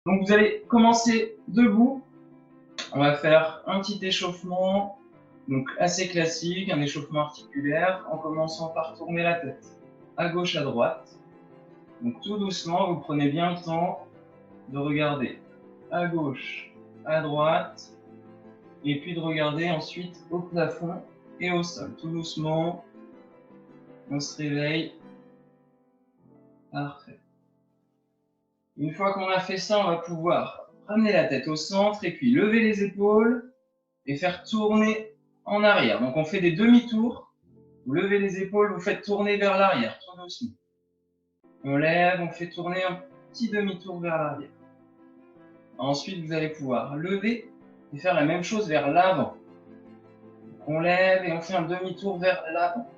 Donc vous allez commencer debout. On va faire un petit échauffement, donc assez classique, un échauffement articulaire, en commençant par tourner la tête à gauche, à droite. Donc tout doucement, vous prenez bien le temps de regarder à gauche, à droite, et puis de regarder ensuite au plafond et au sol. Tout doucement, on se réveille. Parfait. Une fois qu'on a fait ça, on va pouvoir ramener la tête au centre et puis lever les épaules et faire tourner en arrière. Donc on fait des demi-tours. Vous levez les épaules, vous faites tourner vers l'arrière, tout doucement. On lève, on fait tourner un petit demi-tour vers l'arrière. Ensuite, vous allez pouvoir lever et faire la même chose vers l'avant. On lève et on fait un demi-tour vers l'avant.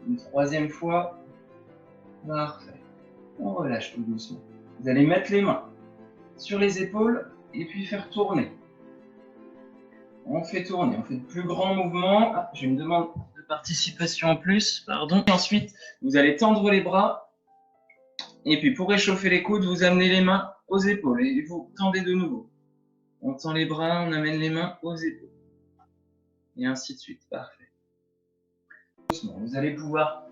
Une troisième fois. Parfait. On relâche tout doucement. Vous allez mettre les mains sur les épaules et puis faire tourner. On fait tourner, on fait de plus grands mouvements. Ah, j'ai une demande de participation en plus, pardon. Ensuite, vous allez tendre les bras. Et puis pour réchauffer les coudes, vous amenez les mains aux épaules et vous tendez de nouveau. On tend les bras, on amène les mains aux épaules. Et ainsi de suite, parfait. Doucement, vous allez pouvoir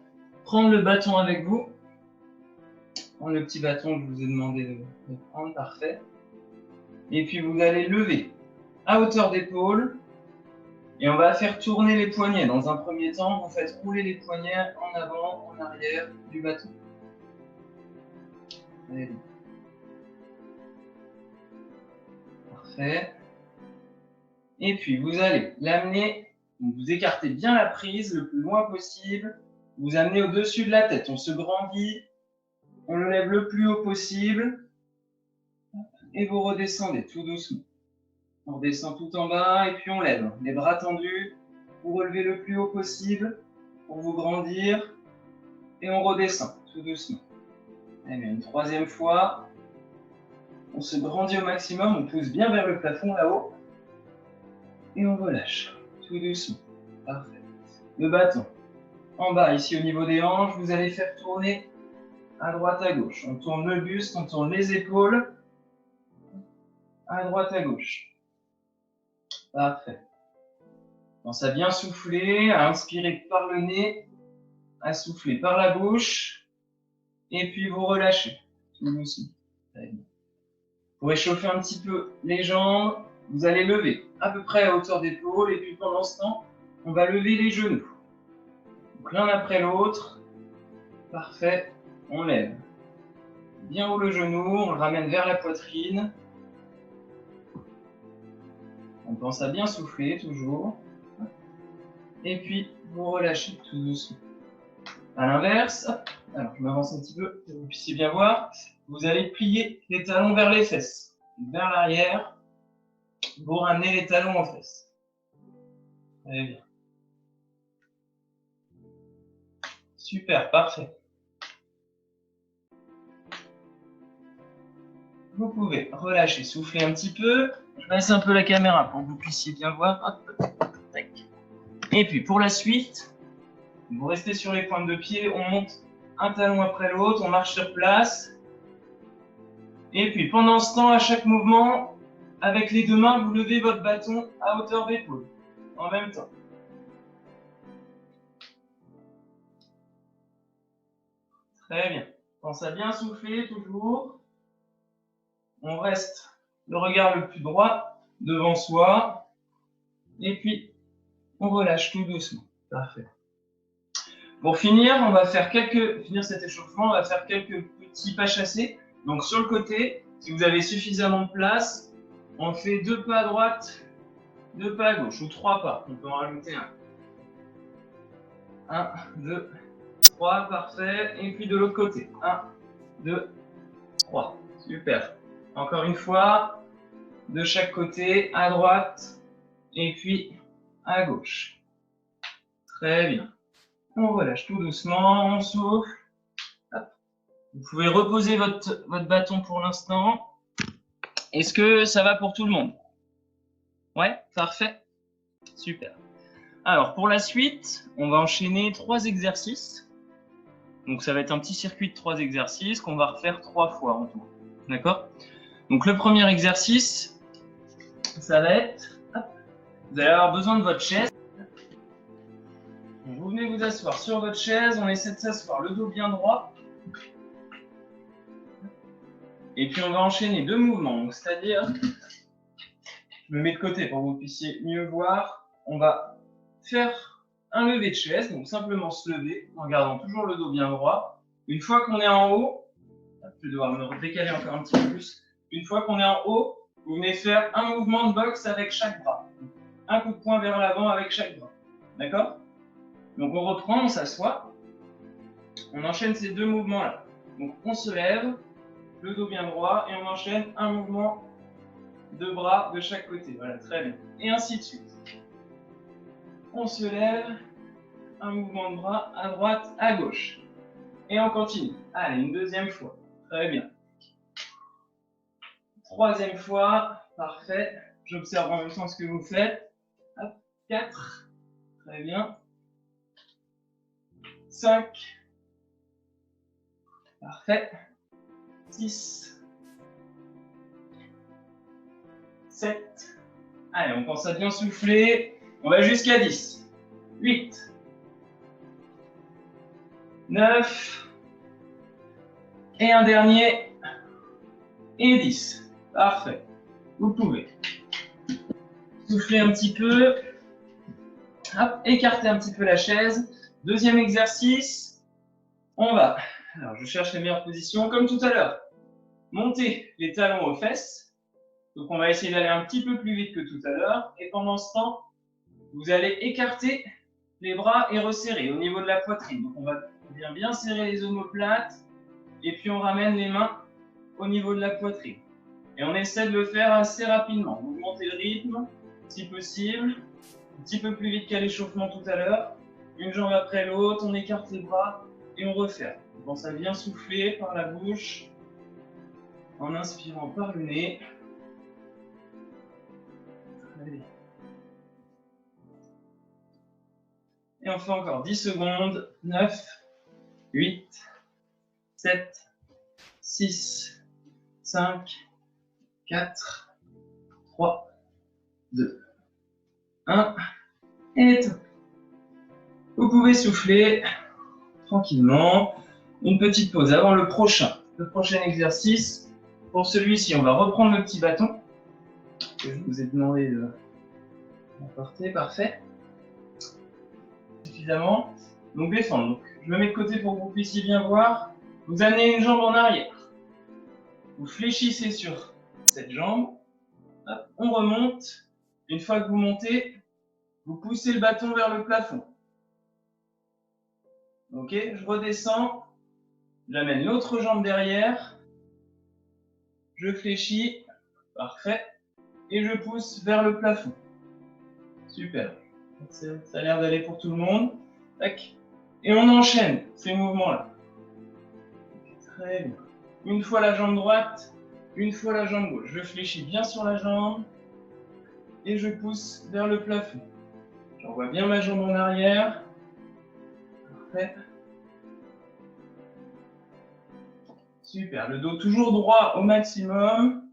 prendre le bâton avec vous. Prendre le petit bâton que je vous ai demandé de prendre, parfait. Et puis vous allez lever à hauteur d'épaule. Et on va faire tourner les poignets. Dans un premier temps, vous faites rouler les poignets en avant, en arrière du bâton. Allez. Parfait. Et puis vous allez l'amener, vous écartez bien la prise le plus loin possible. Vous amenez au-dessus de la tête. On se grandit. On le lève le plus haut possible. Et vous redescendez tout doucement. On redescend tout en bas et puis on lève. Les bras tendus. Vous relevez le plus haut possible pour vous grandir. Et on redescend tout doucement. Allez, une troisième fois. On se grandit au maximum. On pousse bien vers le plafond là-haut. Et on relâche tout doucement. Parfait. Le bâton en bas, ici au niveau des hanches. Vous allez faire tourner à droite, à gauche. On tourne le buste, on tourne les épaules. À droite, à gauche. Parfait. Pense à bien souffler, à inspirer par le nez, à souffler par la bouche, et puis vous relâchez, tout doucement. Pour réchauffer un petit peu les jambes, vous allez lever à peu près à hauteur d'épaule, et puis pendant ce temps, on va lever les genoux. Donc l'un après l'autre, parfait, on lève. Bien haut le genou, on le ramène vers la poitrine. On pense à bien souffler toujours. Et puis, vous relâchez tout doucement. À l'inverse, alors je m'avance un petit peu pour que vous puissiez bien voir. Vous allez plier les talons vers les fesses. Vers l'arrière, vous ramenez les talons aux fesses. Très bien. Super, parfait. Vous pouvez relâcher, souffler un petit peu. Je baisse un peu la caméra pour que vous puissiez bien voir. Hop, tac. Et puis pour la suite, vous restez sur les pointes de pied, on monte un talon après l'autre, on marche sur place. Et puis pendant ce temps, à chaque mouvement, avec les deux mains, vous levez votre bâton à hauteur d'épaule, en même temps. Très bien. Pense à bien souffler toujours. On reste le regard le plus droit devant soi. Et puis, on relâche tout doucement. Parfait. Pour finir, on va faire finir cet échauffement, on va faire quelques petits pas chassés. Donc sur le côté, si vous avez suffisamment de place, on fait 2 pas à droite, 2 pas à gauche, ou 3 pas. On peut en rajouter un. 1, 2, 3, parfait. Et puis de l'autre côté. 1, 2, 3. Super. Encore une fois, de chaque côté, à droite, et puis à gauche. Très bien. On relâche tout doucement, on souffle. Hop. Vous pouvez reposer votre bâton pour l'instant. Est-ce que ça va pour tout le monde? Ouais, parfait. Super. Alors, pour la suite, on va enchaîner 3 exercices. Donc, ça va être un petit circuit de 3 exercices qu'on va refaire 3 fois en tout. D'accord? Donc le premier exercice, ça va être, hop, vous allez avoir besoin de votre chaise. Donc, vous venez vous asseoir sur votre chaise, on essaie de s'asseoir le dos bien droit. Et puis on va enchaîner deux mouvements, c'est-à-dire, je me mets de côté pour que vous puissiez mieux voir. On va faire un lever de chaise, donc simplement se lever en gardant toujours le dos bien droit. Une fois qu'on est en haut, je vais devoir me décaler encore un petit peu plus. Une fois qu'on est en haut, vous venez faire un mouvement de boxe avec chaque bras. Un coup de poing vers l'avant avec chaque bras. D'accord? Donc on reprend, on s'assoit. On enchaîne ces deux mouvements-là. Donc on se lève, le dos bien droit, et on enchaîne un mouvement de bras de chaque côté. Voilà, très bien. Et ainsi de suite. On se lève, un mouvement de bras à droite, à gauche. Et on continue. Allez, une deuxième fois. Très bien. Troisième fois. Parfait. J'observe en même temps ce que vous faites. Hop, 4. Très bien. 5. Parfait. 6. 7. Allez, on pense à bien souffler. On va jusqu'à 10. 8. 9. Et un dernier. Et 10. Parfait. Vous pouvez souffler un petit peu. Hop, écarter un petit peu la chaise. Deuxième exercice. On va, alors je cherche les meilleures positions, comme tout à l'heure. Monter les talons aux fesses. Donc on va essayer d'aller un petit peu plus vite que tout à l'heure. Et pendant ce temps, vous allez écarter les bras et resserrer au niveau de la poitrine. Donc on va bien serrer les omoplates. Et puis on ramène les mains au niveau de la poitrine. Et on essaie de le faire assez rapidement. Vous montez le rythme, si possible. Un petit peu plus vite qu'à l'échauffement tout à l'heure. Une jambe après l'autre, on écarte les bras et on referme. On pense à bien souffler par la bouche, en inspirant par le nez. Allez. Et on fait encore 10 secondes. 9, 8, 7, 6, 5, 4, 3, 2, 1. Et top. Vous pouvez souffler tranquillement. Une petite pause avant le prochain exercice. Pour celui-ci, on va reprendre le petit bâton que je vous ai demandé d'emporter. Parfait. Suffisamment. Donc descendre. Donc, je me mets de côté pour que vous puissiez bien voir. Vous amenez une jambe en arrière. Vous fléchissez sur cette jambe. Hop, on remonte. Une fois que vous montez, vous poussez le bâton vers le plafond. Ok, je redescends. J'amène l'autre jambe derrière. Je fléchis. Parfait. Et je pousse vers le plafond. Super. Ça a l'air d'aller pour tout le monde. Tac. Et on enchaîne ces mouvements-là. Très bien. Une fois la jambe droite, une fois la jambe gauche. Je fléchis bien sur la jambe et je pousse vers le plafond. J'envoie bien ma jambe en arrière. Parfait. Super. Le dos toujours droit au maximum.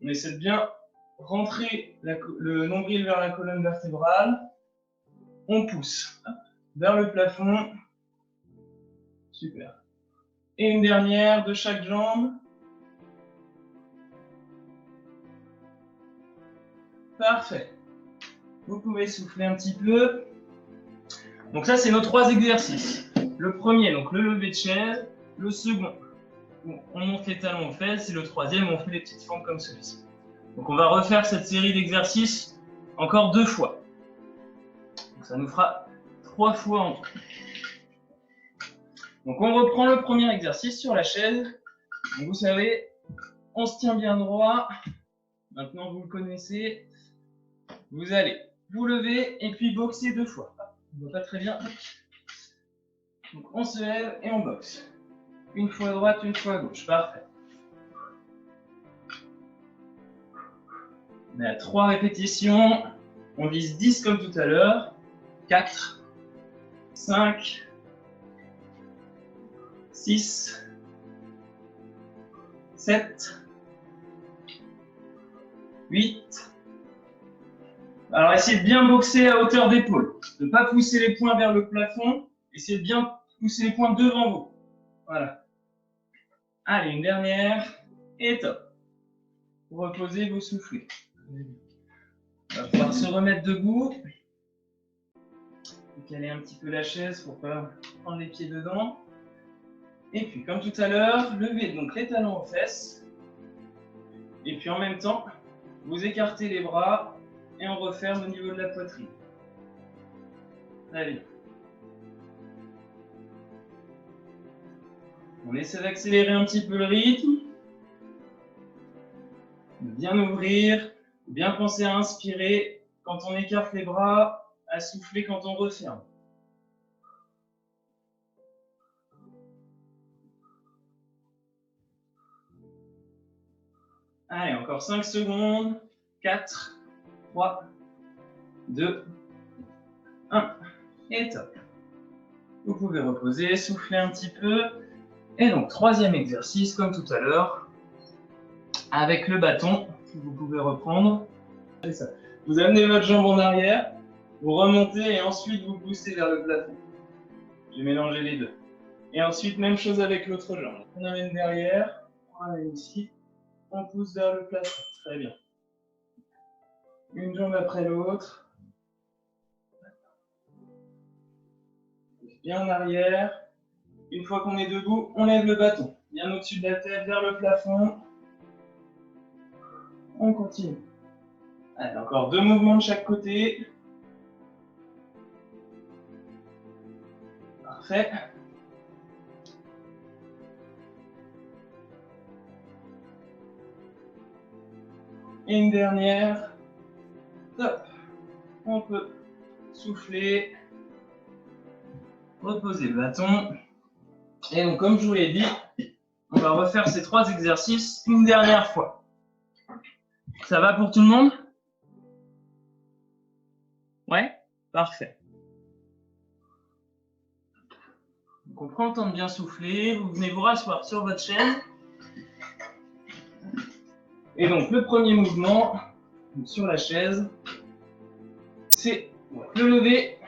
On essaie de bien rentrer le nombril vers la colonne vertébrale. On pousse vers le plafond. Super. Et une dernière de chaque jambe. Parfait. Vous pouvez souffler un petit peu. Donc ça, c'est nos 3 exercices. Le premier, donc le lever de chaise. Le second, on monte les talons aux fesses. Et le troisième, on fait des petites fentes comme celui-ci. Donc on va refaire cette série d'exercices encore 2 fois. Donc ça nous fera 3 fois en tout. Donc on reprend le premier exercice sur la chaise. Donc, vous savez, on se tient bien droit. Maintenant, vous le connaissez. Vous allez vous lever et puis boxer 2 fois. On ne voit pas très bien. Donc on se lève et on boxe. Une fois à droite, une fois à gauche. Parfait. On est à 3 répétitions. On vise 10 comme tout à l'heure. 4, 5, 6, 7, 8. Alors, essayez de bien boxer à hauteur d'épaule. Ne pas pousser les poings vers le plafond. Essayez de bien pousser les poings devant vous. Voilà. Allez, une dernière. Et top. Vous reposez, vous soufflez. On va pouvoir se remettre debout. Caler un petit peu la chaise pour ne pas prendre les pieds dedans. Et puis, comme tout à l'heure, levez donc les talons aux fesses. Et puis, en même temps, vous écartez les bras et on referme au niveau de la poitrine. Très bien. On essaie d'accélérer un petit peu le rythme. De bien ouvrir, bien penser à inspirer quand on écarte les bras, à souffler quand on referme. Allez, encore 5 secondes. 4, 3, 2, 1. Et top. Vous pouvez reposer, souffler un petit peu. Et donc, troisième exercice, comme tout à l'heure, avec le bâton, que vous pouvez reprendre. C'est ça. Vous amenez votre jambe en arrière, vous remontez et ensuite vous poussez vers le plafond. J'ai mélangé les deux. Et ensuite, même chose avec l'autre jambe. On amène derrière, on amène ici, on pousse vers le plafond. Très bien. Une jambe après l'autre. Bien en arrière. Une fois qu'on est debout, on lève le bâton. Bien au-dessus de la tête, vers le plafond. On continue. Allez, encore 2 mouvements de chaque côté. Parfait. Et une dernière. Top. On peut souffler. Reposer le bâton. Et donc, comme je vous l'ai dit, on va refaire ces 3 exercices une dernière fois. Ça va pour tout le monde? Ouais? Parfait. Donc, on prend le temps de bien souffler. Vous venez vous rasseoir sur votre chaise. Et donc, le premier mouvement sur la chaise, c'est le lever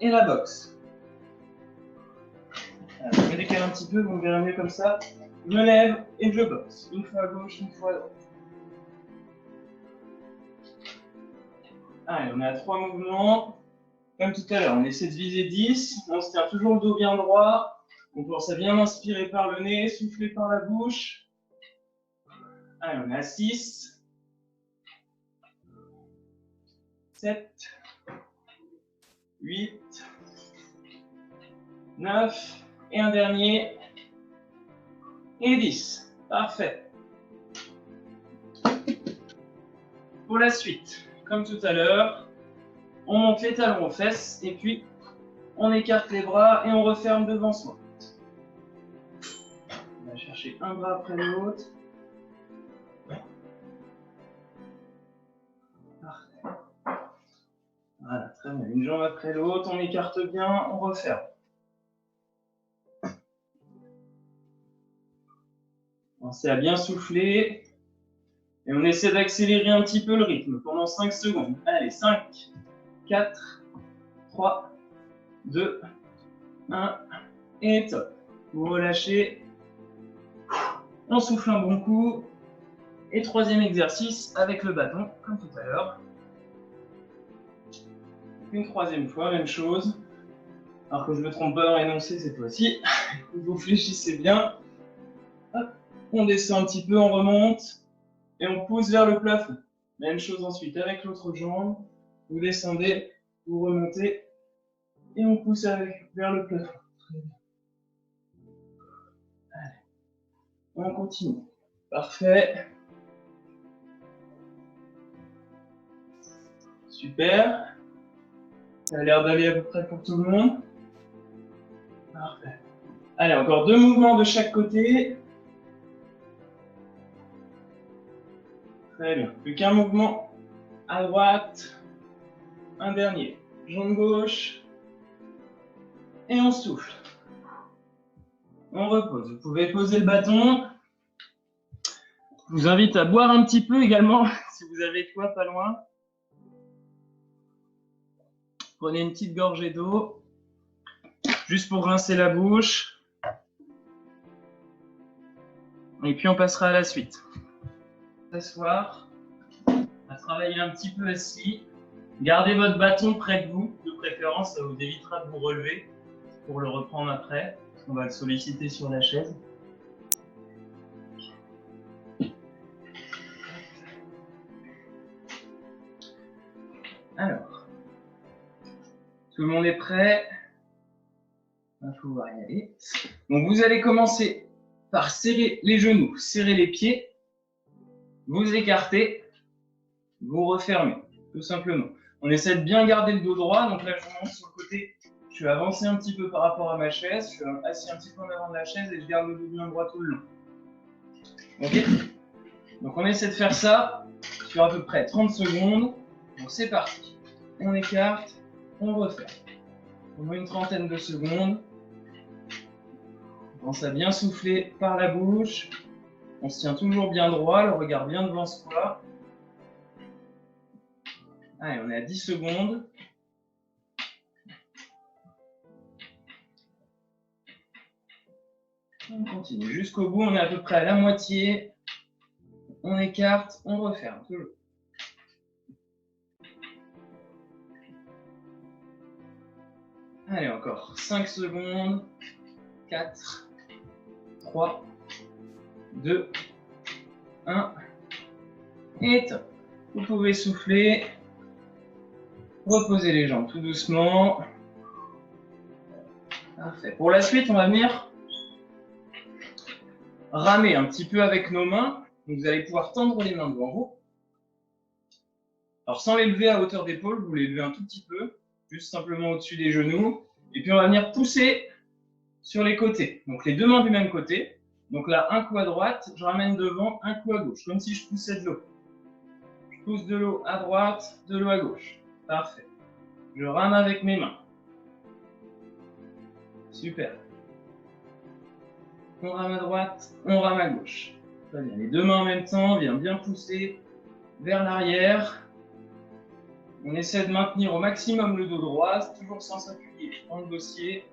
et la boxe. Alors, je me décale un petit peu, vous me verrez mieux comme ça. Je me lève et je boxe. Une fois à gauche, une fois à droite. Allez, on est à 3 mouvements. Comme tout à l'heure, on essaie de viser 10. On se tient toujours le dos bien droit. On pense à bien inspirer par le nez, souffler par la bouche. Allez, on est à 6. 7. 8. 9. Et un dernier. Et 10. Parfait. Pour la suite, comme tout à l'heure, on monte les talons aux fesses et puis on écarte les bras et on referme devant soi. On va chercher un bras après l'autre. Parfait. Voilà, très bien. Une jambe après l'autre, on écarte bien, on referme. Pensez à bien souffler. Et on essaie d'accélérer un petit peu le rythme pendant 5 secondes. Allez, 5, 4, 3, 2, 1, et top. Vous relâchez. On souffle un bon coup. Et troisième exercice avec le bâton, comme tout à l'heure. Une troisième fois, même chose. Alors que je ne me trompe pas dans l'énoncé cette fois-ci. Vous fléchissez bien. Hop. On descend un petit peu, on remonte. Et on pousse vers le plafond. Même chose ensuite avec l'autre jambe. Vous descendez, vous remontez. Et on pousse vers le plafond. Allez. On continue. Parfait. Super. Ça a l'air d'aller à peu près pour tout le monde. Parfait. Allez, encore 2 mouvements de chaque côté. Très bien. Plus qu'un mouvement à droite. Un dernier. Jambe gauche. Et on souffle. On repose. Vous pouvez poser le bâton. Vous Je vous invite à boire un petit peu également, si vous avez de quoi pas loin. Prenez une petite gorgée d'eau, juste pour rincer la bouche. Et puis on passera à la suite. S'asseoir, à travailler un petit peu assis. Gardez votre bâton près de vous, de préférence, ça vous évitera de vous relever pour le reprendre après. On va le solliciter sur la chaise. Alors, tout le monde est prêt? On va pouvoir y aller. Donc vous allez commencer par serrer les genoux, serrer les pieds, vous écartez, vous refermez, tout simplement. On essaie de bien garder le dos droit, donc là je monte sur le côté, je suis avancé un petit peu par rapport à ma chaise, je suis assis un petit peu en avant de la chaise et je garde le dos bien droit tout le long. Ok? Donc on essaie de faire ça sur à peu près 30 secondes. Donc c'est parti. On écarte, on referme. On met une trentaine de secondes. On pense à bien souffler par la bouche. On se tient toujours bien droit, le regard bien devant soi. Allez, on est à 10 secondes. On continue jusqu'au bout, on est à peu près à la moitié. On écarte, on referme, toujours. Allez, encore 5 secondes. 4, 3, 2, 1. Et top. Vous pouvez souffler. Reposez les jambes tout doucement. Parfait. Pour la suite, on va venir ramer un petit peu avec nos mains. Donc, vous allez pouvoir tendre les mains devant vous. Alors, sans les lever à hauteur d'épaule, vous les levez un tout petit peu, juste simplement au-dessus des genoux. Et puis, on va venir pousser sur les côtés. Donc, les deux mains du même côté. Donc là, un coup à droite, je ramène devant, un coup à gauche, comme si je poussais de l'eau. Je pousse de l'eau à droite, de l'eau à gauche. Parfait. Je rame avec mes mains. Super. On rame à droite, on rame à gauche. Très bien. Les deux mains en même temps, on vient bien pousser vers l'arrière. On essaie de maintenir au maximum le dos droit, toujours sans s'appuyer dans le dossier.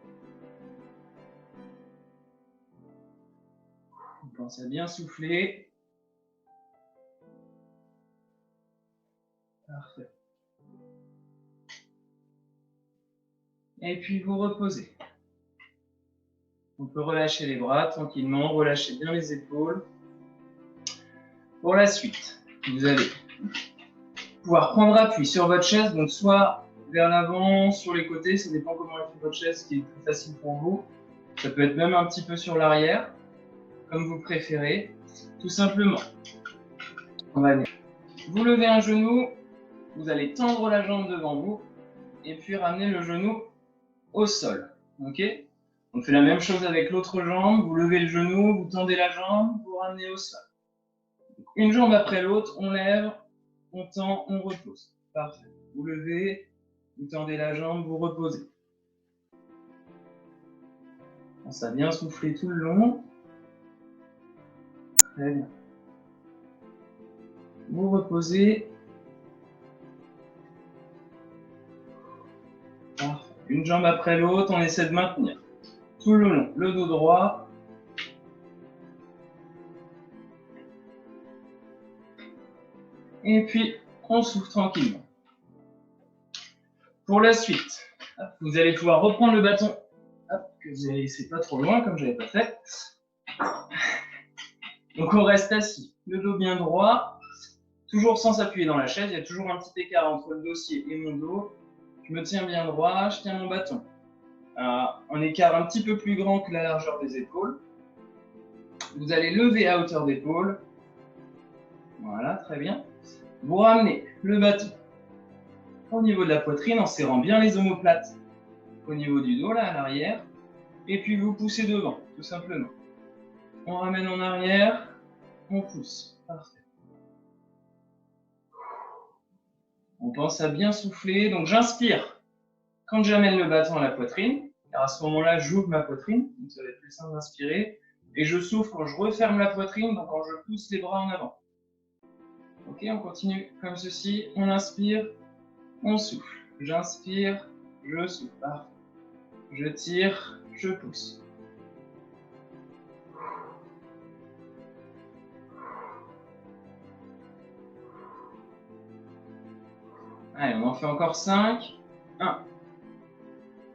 On pense à bien souffler. Parfait. Et puis vous reposez. On peut relâcher les bras tranquillement, relâcher bien les épaules. Pour la suite, vous allez pouvoir prendre appui sur votre chaise, donc soit vers l'avant, sur les côtés, ça dépend comment est fait votre chaise, ce qui est plus facile pour vous. Ça peut être même un petit peu sur l'arrière, comme vous préférez. Tout simplement, on va venir. Vous levez un genou, vous allez tendre la jambe devant vous, et puis ramener le genou au sol. Ok? On fait la même chose avec l'autre jambe, vous levez le genou, vous tendez la jambe, vous ramenez au sol. Une jambe après l'autre, on lève, on tend, on repose. Parfait. Vous levez, vous tendez la jambe, vous reposez. Pensez à bien souffler tout le long. Très bien. Vous reposez. Parfait. Une jambe après l'autre, on essaie de maintenir tout le long le dos droit. Et puis, on souffle tranquillement. Pour la suite, vous allez pouvoir reprendre le bâton que vous avez laissé pas trop loin, comme je n'avais pas fait. Donc, on reste assis, le dos bien droit, toujours sans s'appuyer dans la chaise. Il y a toujours un petit écart entre le dossier et mon dos. Je me tiens bien droit, je tiens mon bâton. Un écart un petit peu plus grand que la largeur des épaules. Vous allez lever à hauteur d'épaule. Voilà, très bien. Vous ramenez le bâton au niveau de la poitrine en serrant bien les omoplates au niveau du dos, là, à l'arrière. Et puis vous poussez devant, tout simplement. On ramène en arrière, on pousse. Parfait. On pense à bien souffler. Donc j'inspire quand j'amène le bâton à la poitrine. Car à ce moment-là, j'ouvre ma poitrine. Donc ça va être plus simple d'inspirer. Et je souffle quand je referme la poitrine, donc quand je pousse les bras en avant. Ok, on continue comme ceci. On inspire, on souffle. J'inspire, je souffle. Parfait. Je tire, je pousse. Allez, on en fait encore 5. 1,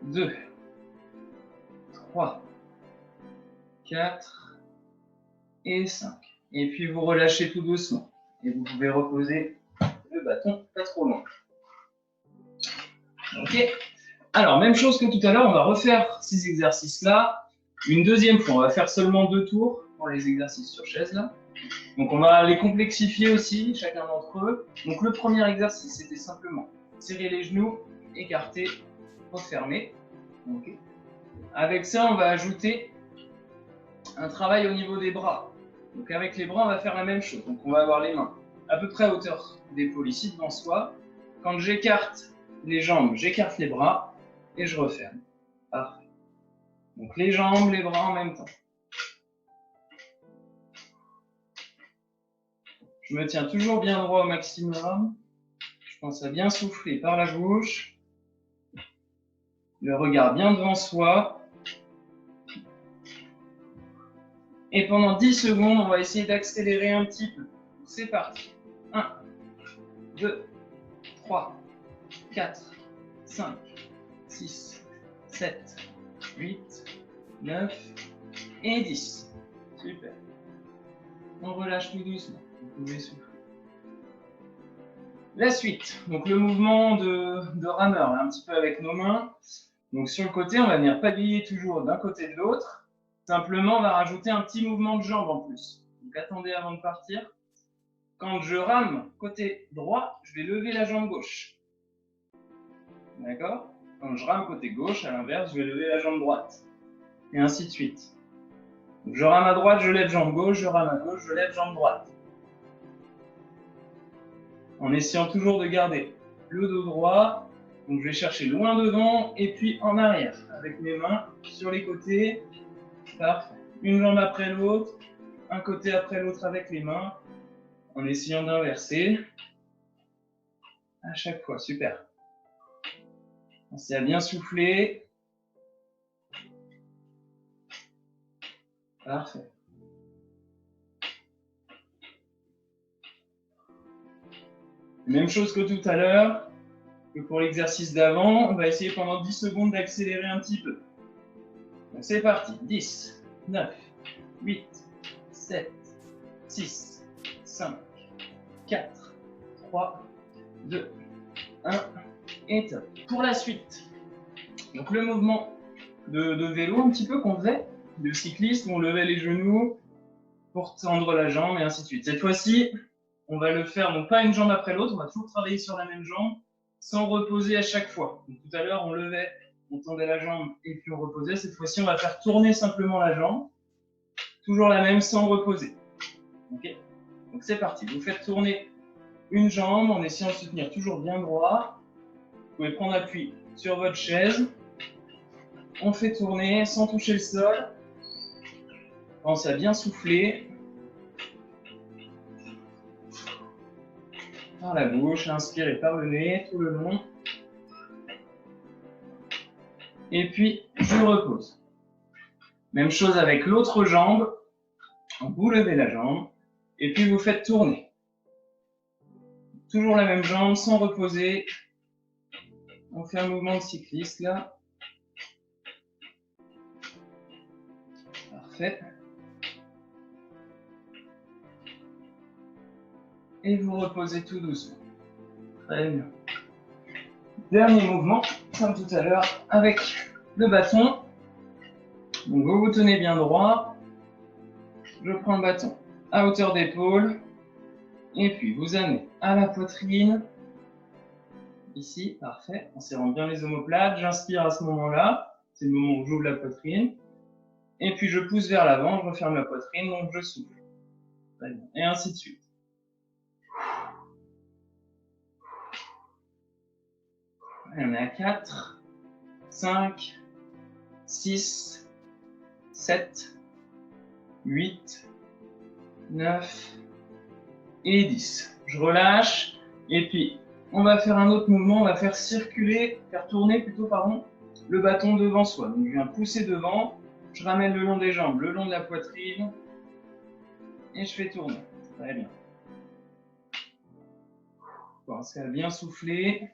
2, 3, 4 et 5. Et puis vous relâchez tout doucement. Et vous pouvez reposer le bâton pas trop loin. Ok. Alors, même chose que tout à l'heure, on va refaire ces exercices-là une deuxième fois. On va faire seulement 2 tours pour les exercices sur chaise là. Donc on va les complexifier aussi, chacun d'entre eux. Donc le premier exercice, c'était simplement serrer les genoux, écarter, refermer. Okay. Avec ça, on va ajouter un travail au niveau des bras. Donc avec les bras, on va faire la même chose. Donc on va avoir les mains à peu près à hauteur d'épaule ici devant soi. Quand j'écarte les jambes, j'écarte les bras et je referme. Parfait. Donc les jambes, les bras en même temps. Je me tiens toujours bien droit au maximum. Je pense à bien souffler par la bouche. Le regard bien devant soi. Et pendant 10 secondes, on va essayer d'accélérer un petit peu. C'est parti. 1, 2, 3, 4, 5, 6, 7, 8, 9 et 10. Super. On relâche tout doucement. Vous pouvez souffler. La suite. Donc le mouvement de rameur, un petit peu avec nos mains. Donc sur le côté, on va venir palier toujours d'un côté de l'autre. Simplement, on va rajouter un petit mouvement de jambe en plus. Donc attendez avant de partir. Quand je rame côté droit, je vais lever la jambe gauche. D'accord? Quand je rame côté gauche, à l'inverse, je vais lever la jambe droite. Et ainsi de suite. Donc, je rame à droite, je lève jambe gauche, je rame à gauche, je lève jambe droite. En essayant toujours de garder le dos droit. Donc je vais chercher loin devant et puis en arrière. Avec mes mains sur les côtés. Parfait. Une jambe après l'autre. Un côté après l'autre avec les mains. En essayant d'inverser. À chaque fois, super. Pensez à bien souffler. Parfait. Même chose que tout à l'heure, que pour l'exercice d'avant, on va essayer pendant 10 secondes d'accélérer un petit peu. Donc c'est parti. 10, 9, 8, 7, 6, 5, 4, 3, 2, 1 et top. Pour la suite, donc le mouvement de vélo un petit peu qu'on faisait, de cycliste, on levait les genoux pour tendre la jambe et ainsi de suite. Cette fois-ci, on va le faire, donc pas une jambe après l'autre, on va toujours travailler sur la même jambe sans reposer à chaque fois. Donc, tout à l'heure, on levait, on tendait la jambe et puis on reposait. Cette fois-ci, on va faire tourner simplement la jambe, toujours la même sans reposer. Okay. Donc c'est parti, vous faites tourner une jambe en essayant de se tenir toujours bien droit. Vous pouvez prendre appui sur votre chaise. On fait tourner sans toucher le sol. Pensez à bien souffler. Par la bouche, inspirez par le nez tout le long. Et puis, je repose. Même chose avec l'autre jambe. Vous levez la jambe. Et puis, vous faites tourner. Toujours la même jambe, sans reposer. On fait un mouvement de cycliste, là. Parfait. Et vous reposez tout doucement. Très bien. Dernier mouvement, comme tout à l'heure, avec le bâton. Donc vous vous tenez bien droit. Je prends le bâton à hauteur d'épaule. Et puis vous amenez à la poitrine. Ici, parfait. En serrant bien les omoplates. J'inspire à ce moment-là. C'est le moment où j'ouvre la poitrine. Et puis je pousse vers l'avant, je referme la poitrine, donc je souffle. Très bien. Et ainsi de suite. On est à 4, 5, 6, 7, 8, 9 et 10. Je relâche. Et puis, on va faire un autre mouvement. On va faire tourner plutôt, pardon, le bâton devant soi. Donc, je viens pousser devant. Je ramène le long des jambes, le long de la poitrine. Et je fais tourner. Très bien. Pensez à bien souffler.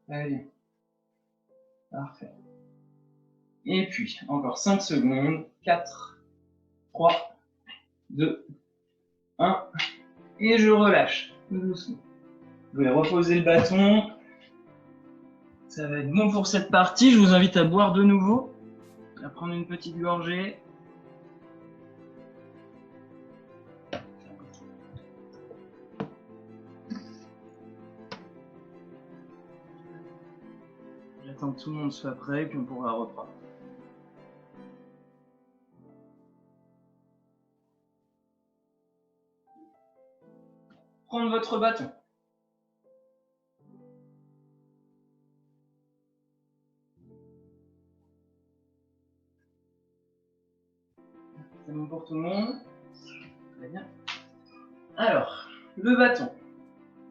Très bien. Parfait. Et puis, encore 5 secondes. 4, 3, 2, 1. Et je relâche. Tout doucement. Vous pouvez reposer le bâton. Ça va être bon pour cette partie. Je vous invite à boire de nouveau. À prendre une petite gorgée. J'attends que tout le monde soit prêt, puis on pourra reprendre. Prendre votre bâton. C'est bon pour tout le monde? Très bien. Alors, le bâton.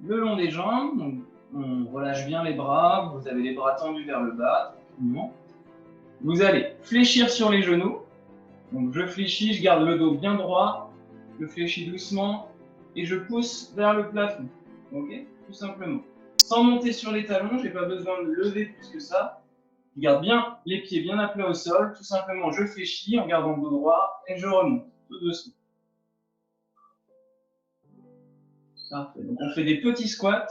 Le long des jambes, donc on relâche bien les bras, vous avez les bras tendus vers le bas, tranquillement. Vous allez fléchir sur les genoux. Donc je fléchis, je garde le dos bien droit, je fléchis doucement et je pousse vers le plafond. Ok? Tout simplement. Sans monter sur les talons, je n'ai pas besoin de lever plus que ça. Je garde bien les pieds bien à plat au sol. Tout simplement, je fléchis en gardant le dos droit et je remonte tout doucement. Parfait. Donc on fait des petits squats.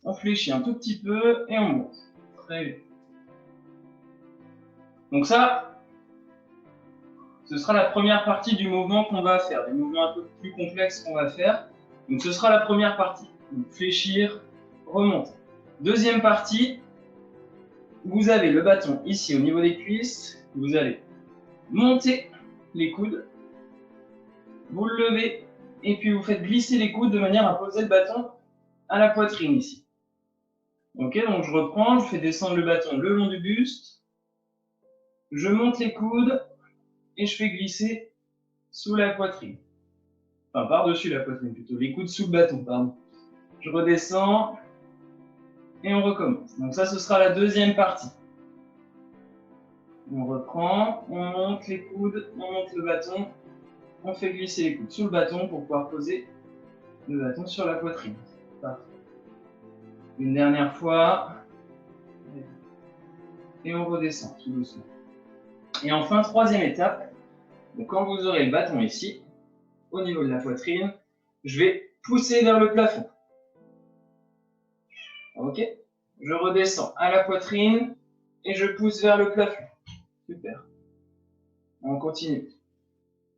On fléchit un tout petit peu et on monte. Très bien. Donc ça, ce sera la première partie du mouvement qu'on va faire, des mouvements un peu plus complexes qu'on va faire. Donc ce sera la première partie. Donc, fléchir, remonter. Deuxième partie, vous avez le bâton ici au niveau des cuisses. Vous allez monter les coudes, vous le levez et puis vous faites glisser les coudes de manière à poser le bâton à la poitrine ici. Ok, donc je reprends, je fais descendre le bâton le long du buste, je monte les coudes et je fais glisser sous la poitrine. Enfin, par-dessus la poitrine plutôt, les coudes sous le bâton, pardon. Je redescends et on recommence. Donc ça, ce sera la deuxième partie. On reprend, on monte les coudes, on monte le bâton, on fait glisser les coudes sous le bâton pour pouvoir poser le bâton sur la poitrine. Parfait. Une dernière fois. Et on redescend tout doucement. Et enfin, troisième étape. Donc quand vous aurez le bâton ici, au niveau de la poitrine, je vais pousser vers le plafond. Ok? Je redescends à la poitrine et je pousse vers le plafond. Super. On continue.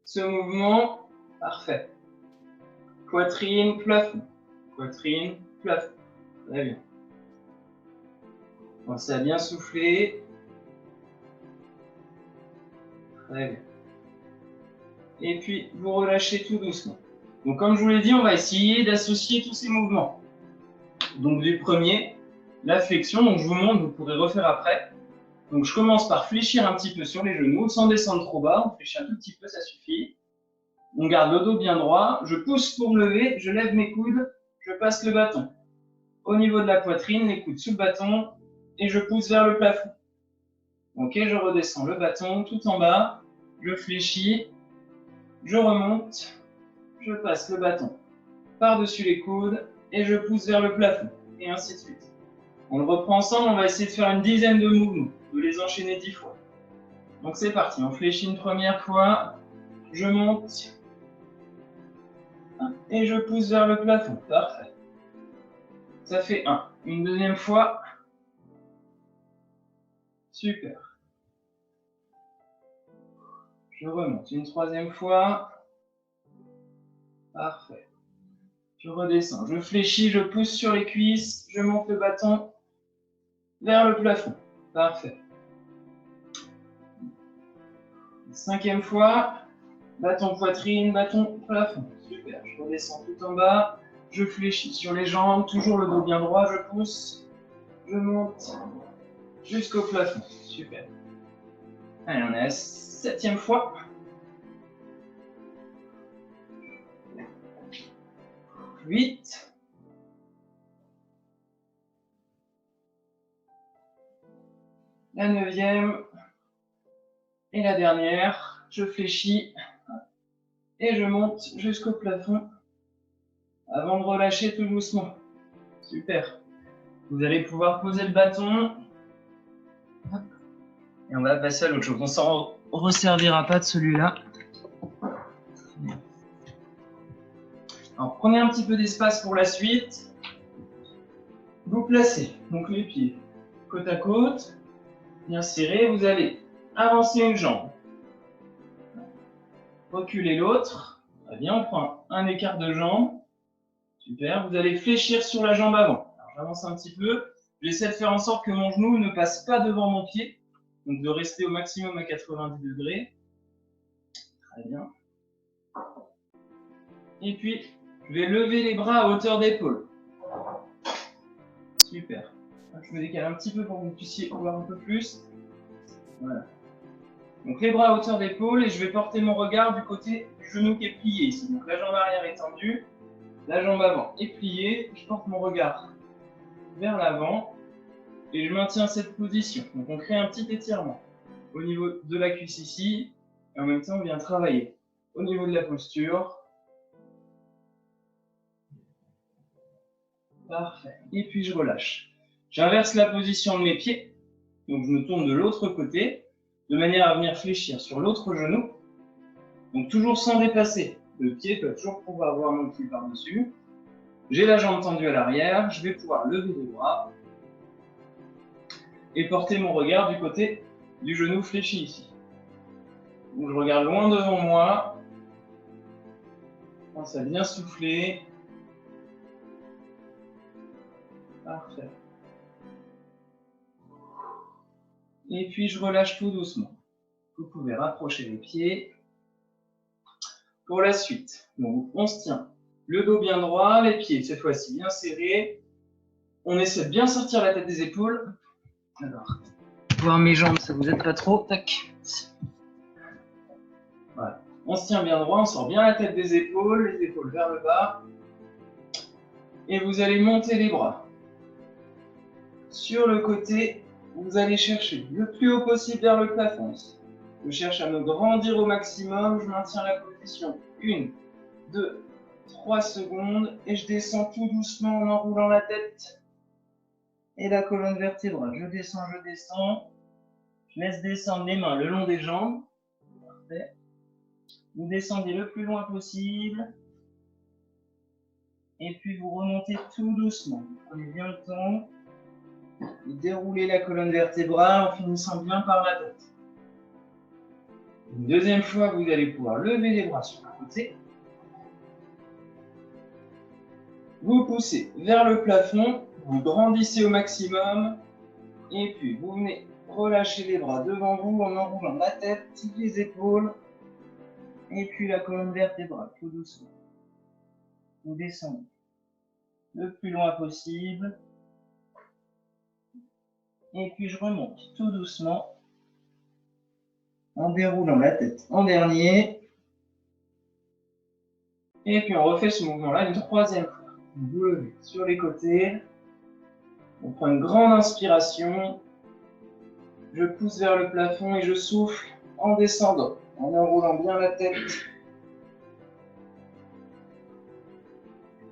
Ce mouvement, parfait. Poitrine, plafond. Poitrine, plafond. Très bien. Pensez à bien souffler. Très bien. Et puis, vous relâchez tout doucement. Donc, comme je vous l'ai dit, on va essayer d'associer tous ces mouvements. Donc, du premier, la flexion. Donc, je vous montre, vous pourrez refaire après. Donc, je commence par fléchir un petit peu sur les genoux, sans descendre trop bas. On fléchit un tout petit peu, ça suffit. On garde le dos bien droit. Je pousse pour me lever, je lève mes coudes, je passe le bâton. Au niveau de la poitrine, les coudes sous le bâton, et je pousse vers le plafond. Ok, je redescends le bâton tout en bas, je fléchis, je remonte, je passe le bâton par-dessus les coudes, et je pousse vers le plafond, et ainsi de suite. On le reprend ensemble, on va essayer de faire une dizaine de mouvements, de les enchaîner 10 fois. Donc c'est parti, on fléchit une première fois, je monte, et je pousse vers le plafond, parfait. Ça fait 1. Une deuxième fois, super. Je remonte une troisième fois, parfait. Je redescends, je fléchis, je pousse sur les cuisses, je monte le bâton vers le plafond, parfait. Cinquième fois, bâton poitrine, bâton plafond, super. Je redescends tout en bas, je fléchis sur les jambes, toujours le dos bien droit, je pousse, je monte, jusqu'au plafond. Super. Allez, on est à la 7e fois. 8. La 9e. Et la dernière. Je fléchis. Et je monte jusqu'au plafond. Avant de relâcher tout doucement. Super. Vous allez pouvoir poser le bâton. Et on va passer à l'autre chose. On s'en resservira pas de celui-là. Alors, prenez un petit peu d'espace pour la suite. Vous placez donc les pieds côte à côte, bien serrés. Vous allez avancer une jambe, reculer l'autre. Très bien, on prend un écart de jambe. Super, vous allez fléchir sur la jambe avant. Alors, j'avance un petit peu. J'essaie de faire en sorte que mon genou ne passe pas devant mon pied. Donc de rester au maximum à 90 degrés. Très bien. Et puis, je vais lever les bras à hauteur d'épaule. Super. Je me décale un petit peu pour que vous puissiez voir un peu plus. Voilà. Donc les bras à hauteur d'épaule et je vais porter mon regard du côté du genou qui est plié ici. Donc la jambe arrière est tendue, la jambe avant est pliée. Je porte mon regard vers l'avant et je maintiens cette position. Donc on crée un petit étirement au niveau de la cuisse ici et en même temps on vient travailler au niveau de la posture. Parfait. Et puis je relâche. J'inverse la position de mes pieds. Donc je me tourne de l'autre côté, de manière à venir fléchir sur l'autre genou. Donc toujours sans dépasser. Le pied peut toujours pouvoir avoir mon pied par-dessus. J'ai la jambe tendue à l'arrière. Je vais pouvoir lever les bras. Et porter mon regard du côté du genou fléchi ici. Donc je regarde loin devant moi. Je pense à bien souffler. Parfait. Et puis je relâche tout doucement. Vous pouvez rapprocher les pieds. Pour la suite, donc on se tient le dos bien droit, les pieds cette fois-ci bien serrés. On essaie de bien sortir la tête des épaules. Alors, voir mes jambes, ça vous aide pas trop. Tac. Voilà. On se tient bien droit, on sort bien la tête des épaules, les épaules vers le bas. Et vous allez monter les bras. Sur le côté, vous allez chercher le plus haut possible vers le plafond. Je cherche à me grandir au maximum, je maintiens la position. 1, 2, 3 secondes et je descends tout doucement en enroulant la tête et la colonne vertébrale. Je descends. Je laisse descendre les mains le long des jambes. Parfait. Vous descendez le plus loin possible. Et puis vous remontez tout doucement. Vous prenez bien le temps. Vous déroulez la colonne vertébrale en finissant bien par la tête. Une deuxième fois, vous allez pouvoir lever les bras sur le côté. Vous poussez vers le plafond, vous grandissez au maximum. Et puis vous venez relâcher les bras devant vous en enroulant la tête, les épaules. Et puis la colonne vertébrale, tout doucement. Vous descendez le plus loin possible. Et puis je remonte tout doucement en déroulant la tête en dernier. Et puis on refait ce mouvement-là une troisième fois. Vous levez sur les côtés. On prend une grande inspiration. Je pousse vers le plafond et je souffle en descendant, en enroulant bien la tête,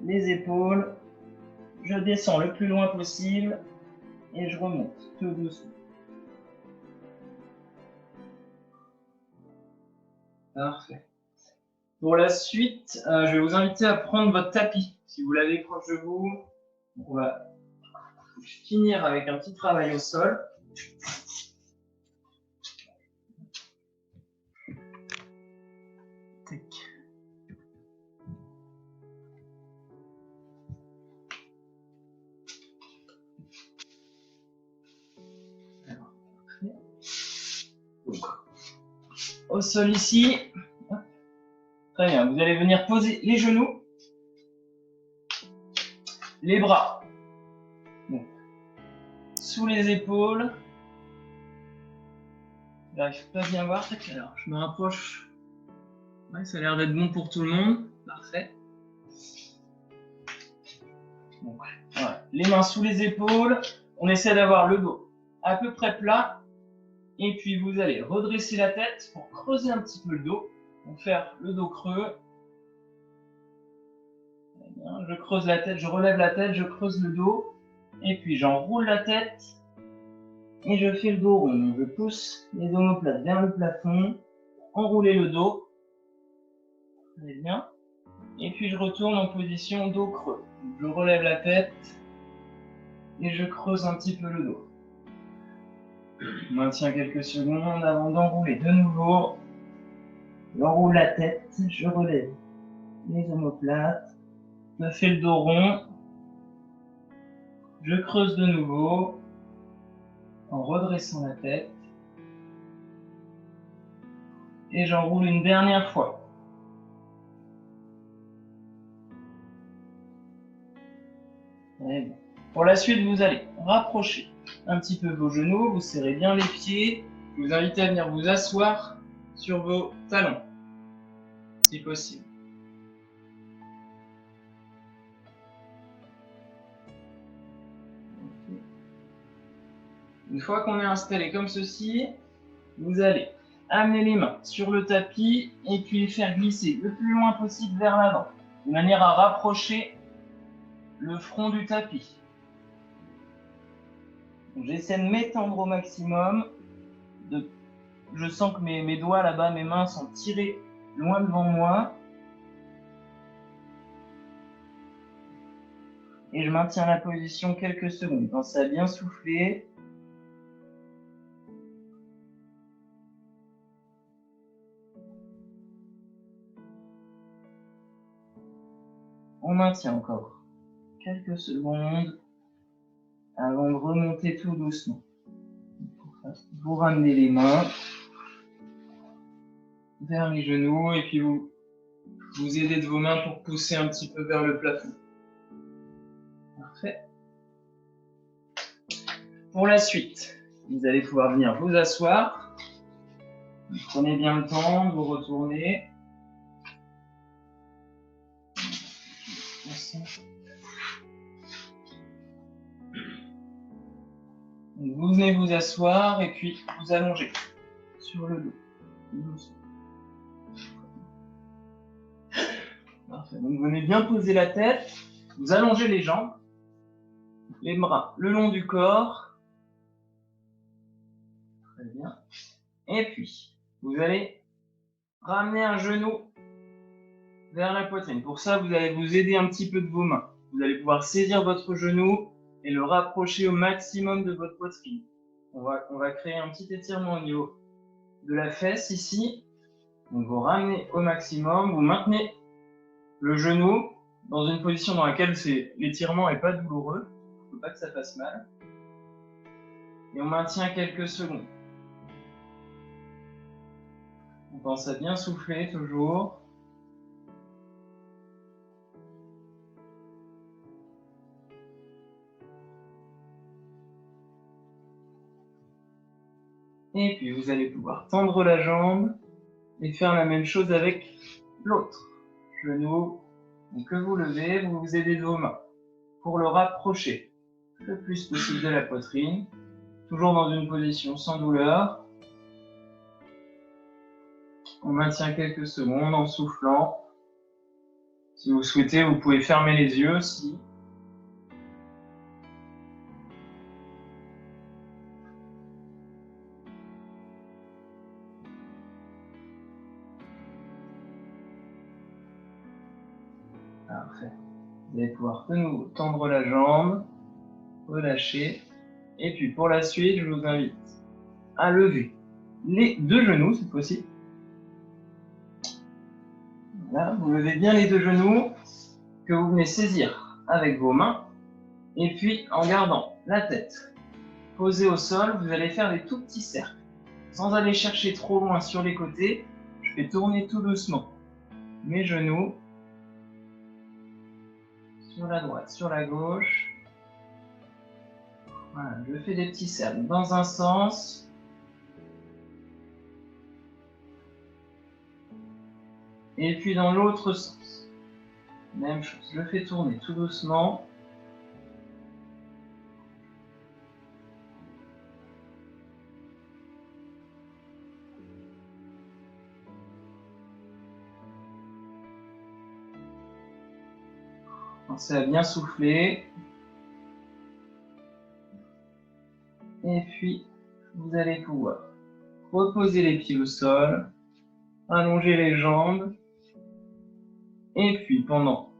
les épaules. Je descends le plus loin possible et je remonte tout doucement. Parfait. Pour la suite, je vais vous inviter à prendre votre tapis. Si vous l'avez proche de vous, on va finir avec un petit travail au sol. Tac. Alors, au sol ici. Très bien, vous allez venir poser les genoux, les bras donc, sous les épaules J'arrive pas à bien voir. Alors, je me rapproche. Ouais, ça a l'air d'être bon pour tout le monde. Parfait. Donc, voilà. Les mains sous les épaules. On essaie d'avoir le dos à peu près plat. Et puis, vous allez redresser la tête pour creuser un petit peu le dos. Donc, faire le dos creux. Très bien. Je creuse la tête, je relève la tête, je creuse le dos. Et puis, j'enroule la tête. Et je fais le dos rond. Je pousse les omoplates vers le plafond. Enrouler le dos. Très bien. Et puis je retourne en position dos creux. Je relève la tête et je creuse un petit peu le dos. Je maintiens quelques secondes avant d'enrouler de nouveau. J'enroule la tête, je relève les omoplates. Je fais le dos rond. Je creuse de nouveau en redressant la tête. Et j'enroule une dernière fois. Très bien. Pour la suite, vous allez rapprocher un petit peu vos genoux, vous serrez bien les pieds. Je vous invite à venir vous asseoir sur vos talons, si possible. Une fois qu'on est installé comme ceci, vous allez amener les mains sur le tapis et puis les faire glisser le plus loin possible vers l'avant, de manière à rapprocher le front du tapis. J'essaie de m'étendre au maximum. Je sens que mes doigts là-bas, mes mains sont tirées loin devant moi. Et je maintiens la position quelques secondes. Pensez à bien souffler. On maintient encore quelques secondes avant de remonter tout doucement. Vous ramenez les mains vers les genoux et puis vous aidez de vos mains pour pousser un petit peu vers le plafond. Parfait. Pour la suite, vous allez pouvoir venir vous asseoir. Prenez bien le temps de vous retourner. Vous venez vous asseoir et puis vous allongez sur le dos. Parfait. Donc venez bien poser la tête, vous allongez les jambes, les bras le long du corps. Très bien. Et puis, vous allez ramener un genou vers la poitrine. Pour ça, vous allez vous aider un petit peu de vos mains. Vous allez pouvoir saisir votre genou et le rapprocher au maximum de votre poitrine. On va créer un petit étirement au niveau de la fesse ici. Donc vous ramenez au maximum, vous maintenez le genou dans une position dans laquelle l'étirement n'est pas douloureux. Il ne faut pas que ça fasse mal. Et on maintient quelques secondes. On pense à bien souffler toujours. Et puis vous allez pouvoir tendre la jambe et faire la même chose avec l'autre genou. Donc que vous levez, vous vous aidez de vos mains pour le rapprocher le plus possible de la poitrine, toujours dans une position sans douleur. On maintient quelques secondes en soufflant. Si vous souhaitez, vous pouvez fermer les yeux aussi. Parfait. Vous allez pouvoir de nouveau tendre la jambe, relâcher. Et puis pour la suite, je vous invite à lever les deux genoux cette fois-ci. Voilà, vous levez bien les deux genoux que vous venez saisir avec vos mains. Et puis en gardant la tête posée au sol, vous allez faire des tout petits cercles. Sans aller chercher trop loin sur les côtés, je fais tourner tout doucement mes genoux sur la droite, sur la gauche. Voilà, je fais des petits cercles dans un sens Et puis dans l'autre sens. Même chose, je le fais tourner tout doucement. Pensez à bien souffler. Et puis, vous allez pouvoir reposer les pieds au sol, allonger les jambes. Et puis, pendant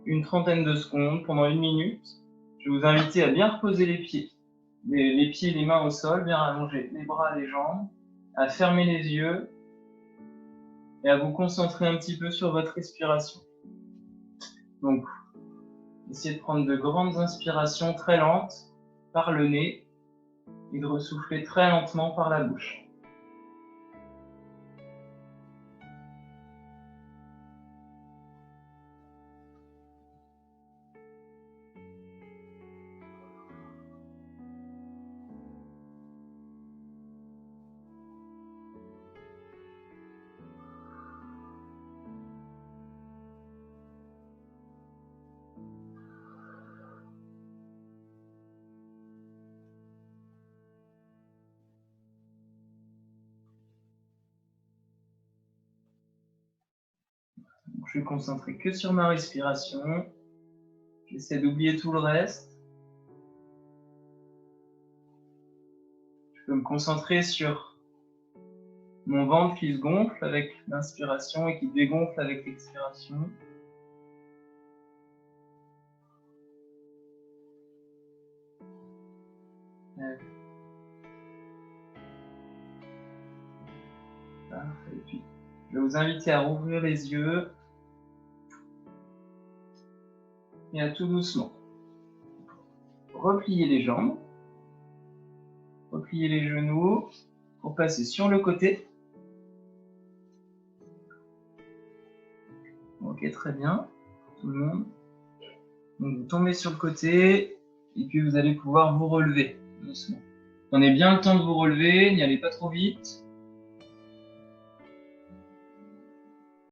une trentaine de secondes, pendant 1 minute, je vais vous inviter à bien reposer les pieds. Les pieds, les mains au sol, bien allonger les bras, les jambes, à fermer les yeux et à vous concentrer un petit peu sur votre respiration. Donc, essayez de prendre de grandes inspirations très lentes par le nez et de ressouffler très lentement par la bouche. Donc, je vais me concentrer que sur ma respiration. J'essaie d'oublier tout le reste. Je peux me concentrer sur mon ventre qui se gonfle avec l'inspiration et qui dégonfle avec l'expiration. Parfait. Et puis, je vais vous inviter à rouvrir les yeux et à tout doucement replier les jambes, replier les genoux pour passer sur le côté. Ok, très bien, tout le monde. Donc vous tombez sur le côté et puis vous allez pouvoir vous relever doucement. Prenez bien le temps de vous relever, n'y allez pas trop vite.